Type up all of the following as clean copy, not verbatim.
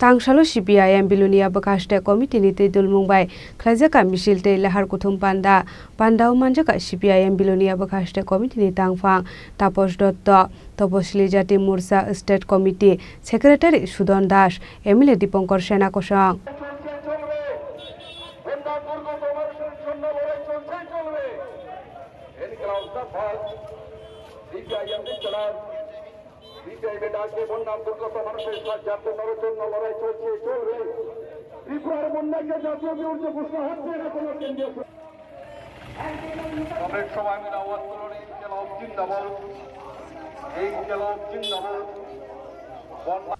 Tangshalo CPIM Bilunia Bakashte Committee ni Tidul Mumbai Klajaka Mishilte Lahar Kuthum Panda Pandau Manjaka CPIM Bilunia Bakashte Committee ni Tangfang Tapos Dotto Toposli Jati Mursa State Committee Secretary Sudon Dash Emile Diponkor Sena Kosang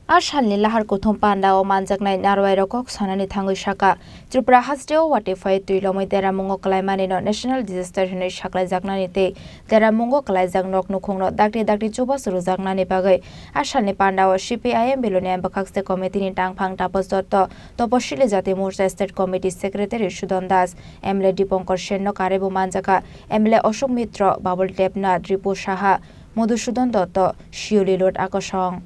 Ashalni lahar kuthum panda o manjaknai narwai rokok sanani thangui shaka Tripura hasteo watify tuilomoi tera mungo kalaimani no national disaster hinui shaklai jaknani te tera mungo kalai jaknok nukhungno dakti chuba suru jaknani bagai Ashalni panda o CPIM Bilunia Bakakste Committee ni tangphang tapos dotto Toposhili Jati Morcha State Committee Secretary Sudon Das Emile Diponkor Shenno Karebu Manjaka Emile Oshok Mitra Babul Tepna Dripu Shaha Madhusudon Dotto Shiuli Lord Akosong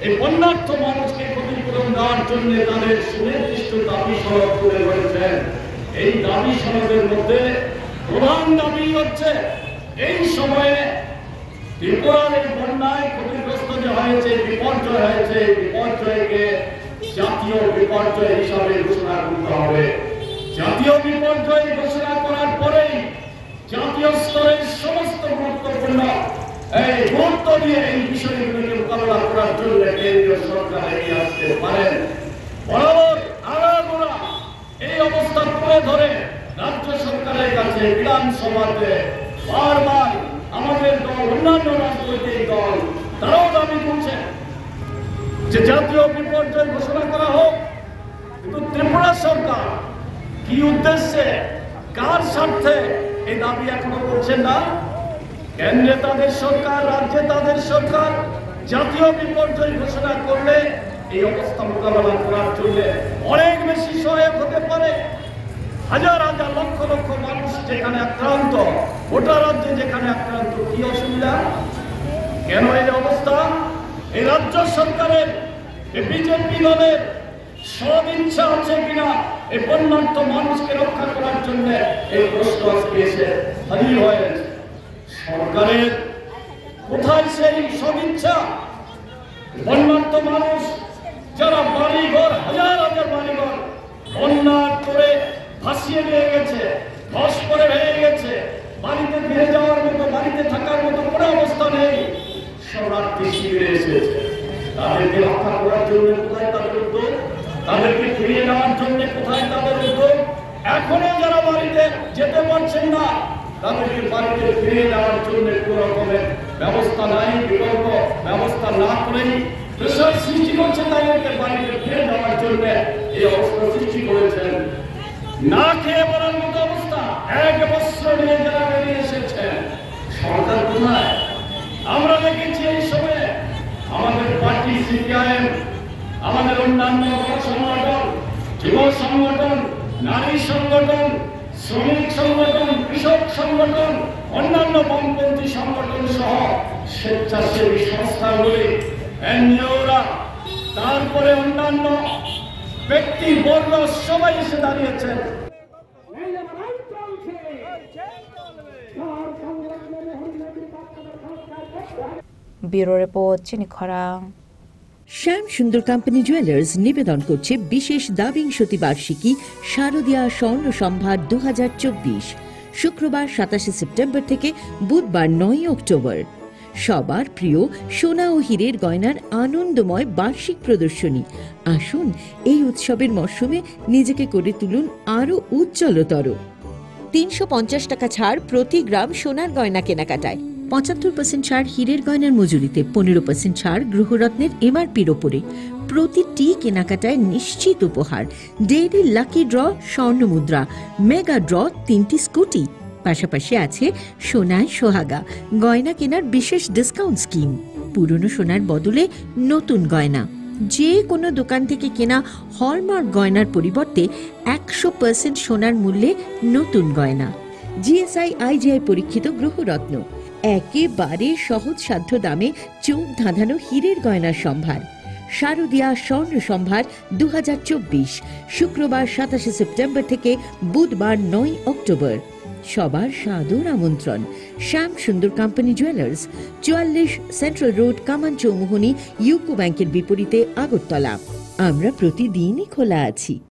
এই বন্যার্থ মানুষকে ক্ষতিপূরণ দেওয়ার জন্য তাদের সুনির্দিষ্ট দাবি সনদ তুলে ধরেছেন। এই দাবি সনদের মধ্যে প্রধান দাবি হচ্ছে এই সময়ে ত্রিপুরার এই বন্যায় ক্ষতিগ্রস্ত যে হয়েছে বিপর্যয় হয়েছে বিপর্যয়কে জাতীয় বিপর্যয় হিসাবে ঘোষণা করতে হবে। জাতীয় বিপর্যয় ঘোষণা করার পরেই জাতীয় স্তরের সমস্ত গুরুত্বপূর্ণ এই গুরুত্ব দিয়ে এই বিষয়গুলোকে মোকাবেলা করার জন্য কেন্দ্রীয় সরকার এগিয়ে আসতে পারেন। বরাবর আগাগোড়া এই অবস্থা তুলে ধরে রাজ্য সরকারের কাছে বিধানসভাতে বারবার আমাদের দল অন্যান্য রাজনৈতিক দল তারাও দাবি করছে যে জাতীয় বিপর্যয় ঘোষণা করা হোক। কিন্তু ত্রিপুরা সরকার কি উদ্দেশ্যে কার স্বার্থে এই দাবি এখনো করছেন না? কেন্দ্রে তাদের সরকার রাজ্যে তাদের সরকার জাতীয় বিপর্যয় ঘোষণা করলে এই অবস্থা মোকাবেলা করার জন্য অনেক বেশি সহায়ক হতে পারে। হাজার হাজার লক্ষ লক্ষ মানুষ যেখানে আক্রান্ত গোটা রাজ্যে যেখানে আক্রান্ত কি অসুবিধা? কেন এই অবস্থা? এই রাজ্য সরকারের এই বিজেপি দলের সব ইচ্ছা আছে কিনা এই বন্যার্থ মানুষকে রক্ষা করার জন্য এই প্রশ্ন আজকে এসে হাজির হয়েছে। সরকারের কোথায় সেই সদিচ্ছা? বন্যার্থ মানুষ যারা বাড়িঘর হাজার হাজার বাড়িঘর বন্যার করে ভাসিয়ে নিয়ে গেছে, ধস করে ভেঙে গেছে, বাড়িতে ফিরে যাওয়ার মতো বাড়িতে থাকার মতো কোনো অবস্থা নেই, শরণার্থী শিবিরে এসেছে। তাদেরকে রক্ষা করার জন্য কোথায় তাদের উদ্যোগ? তাদেরকে ফিরিয়ে নেওয়ার জন্য কোথায় তাদের উদ্যোগ? এখনো যারা বাড়িতে যেতে পারছেন না তাদেরকে বাড়িতে ফিরিয়ে নেওয়ার জন্য কোন রকমের ব্যবস্থা নাই। বিকল্প ব্যবস্থা না করেই প্রেসার সৃষ্টি করছে তাদেরকে বাড়িতে ফিরে যাওয়ার জন্য এই অবস্থা সৃষ্টি করেছেন। না খেয়ে মরার মতো অবস্থা। 1 বছর নিয়ে যারা বেরিয়ে এসেছে সরকার কোথায়? আমরা দেখেছি এই সময়ে আমাদের পার্টি CPIM, আমাদের অন্যান্য সংগঠন, যুব সংগঠন, নারী সংগঠন, শ্রমিক সংগঠন, কৃষক সংগঠন, অন্যান্য বামপন্থী সংগঠন সহ স্বেচ্ছাসেবী সংস্থাগুলি, NGO-রা, তারপরে অন্যান্য ব্যক্তিবর্গ সবাই এসে দাঁড়িয়েছেন। Bureau report চিনিখরাং। শ্যাম সুন্দর কোম্পানি জুয়েলার্স নিবেদন করছে বিশেষ দাবিংশতি বার্ষিকী শারদীয়া স্বর্ণ সম্ভার 2024 শুক্রবার 27 সেপ্টেম্বর থেকে বুধবার 9 অক্টোবর। সবার প্রিয় সোনা ও হীরের গয়নার আনন্দময় বার্ষিক প্রদর্শনী। আসুন এই উৎসবের মরশুমে নিজেকে করে তুলুন আরো উজ্জ্বলতর। 350 টাকা ছাড় প্রতি গ্রাম সোনার গয়না কেনাকাটায়, 75% ছাড় হীরের গয়নার মজুরিতে, 15% ছাড় গ্রহরত্নের MRPর ওপরে। প্রতিটি কেনাকাটায় নিশ্চিত উপহার, ডেইলি লাকি ড্র স্বর্ণ মুদ্রা, মেগা ড্র 3টি স্কুটি। পাশাপাশি আছে সোনায় সোহাগা গয়না কেনার বিশেষ ডিসকাউন্ট স্কিম। পুরনো সোনার বদলে নতুন গয়না। যে কোনো দোকান থেকে কেনা হলমার্ক গয়নার পরিবর্তে 100% সোনার মূল্যে নতুন গয়না। জিএসআই আইজিআই পরীক্ষিত গ্রহরত্ন, একেবারে সহজসাধ্য দামে চোখ ধাঁধানো হীরের গয়নার সম্ভার। শারদীয়া স্বর্ণ সম্ভার 2024, শুক্রবার 27 সেপ্টেম্বর থেকে বুধবার 9 অক্টোবর। সবার সাদর আমন্ত্রণ। শ্যাম সুন্দর কোম্পানি জুয়েলার্স, 44 সেন্ট্রাল রোড, কামান চৌমুহনী, ইউকো ব্যাংকের বিপরীতে, আগরতলা। আমরা প্রতিদিনই খোলা আছি।